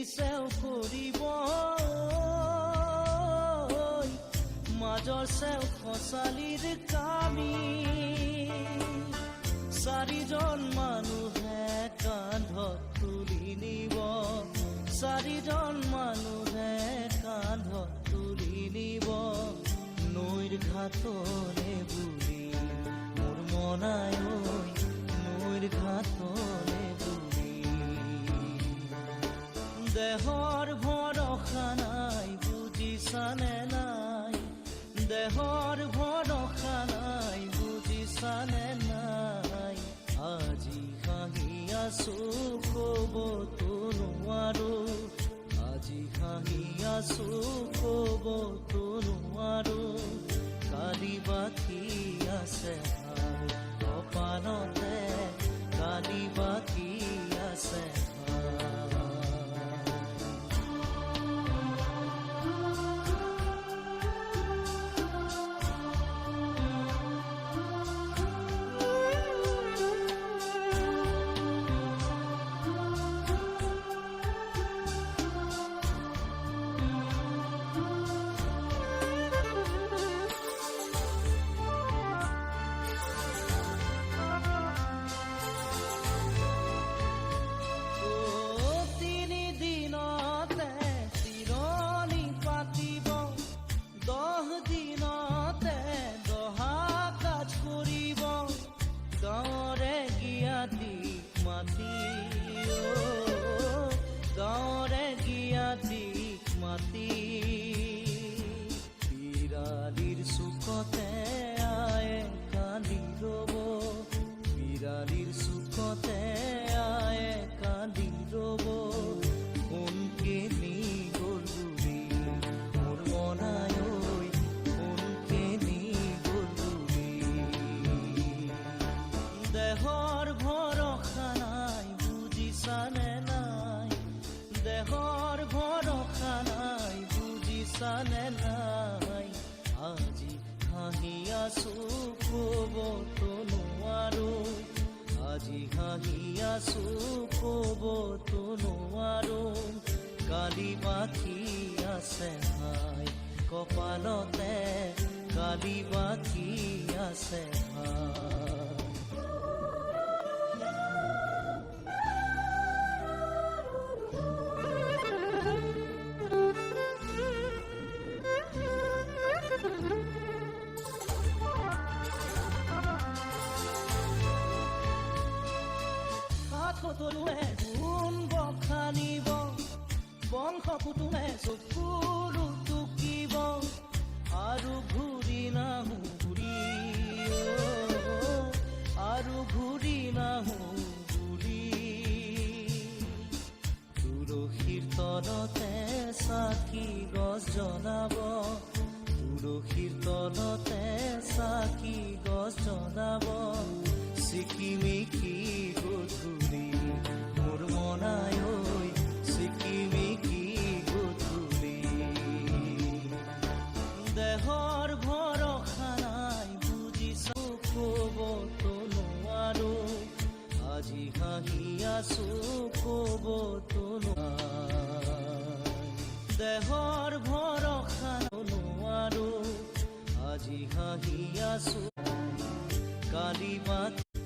চেও কৰিব মাজৰ চেও খচালিৰ কামি চাৰিজন মানুহে কান্ধত তুলি নিব চাৰিজন মানুহে কান্ধত তুলি নিব নৈৰ ঘাটলে বুলি মোৰ মনাই নৈৰ ঘাটলে বুলি দেহৰ ভৰসা নাই বুজিছানে নাই দেহৰ ভৰসা নাই বুজিছানে নাই আজি হাঁহি আছো ক'বতো নোৱাৰো আজি হাঁহি আছো ক'বতো নোৱাৰো কালি বাকী আছে কপালতে কালি বাকী আছে গাঁৱৰে গিয়াতিক মাতি বিৰালিৰ চুকতে আয়ে কান্দি ৰ'ব বিৰালিৰ চুকতে আয়ে কান্দি ৰ'ব কোনকে নি গ'ল বুলি মোৰ মনাই কোনকে নি গ'ল বুলি দেহৰ ভৰসা নাই বুজিছানে নাই দেহৰ ভৰসা নাই বুজিছানে নাই আজি হাঁহি আছো ক'বতো নোৱাৰো আজি হাঁহি আছো ক'বতো নোৱাৰো কালি বাকী আছে ভাই কপালতে কালি বাকী আছে ভাই সকলোৱে গুণ বখানিব বংশ কুটুমে চকুলো টুকিব আৰু ঘূৰি নাহো ঘূৰি আৰু ঘূৰি নাহো ঘূৰি তুলসীৰ তলতে চাকি গছ জ্বলাব তুলসীৰ তলতে চাকি গছ জ্বলাব চিকিমিকি গধূলি মোৰ মনাই চিকিমিকি গধূলি দেহৰ ভৰসা নাই বুজিছো ক'বতো নোৱাৰো আজি হাঁহি আছো ক'বতো দেহৰ ভৰসা নোৱাৰো আজি হাঁহি আছো কালি বাকী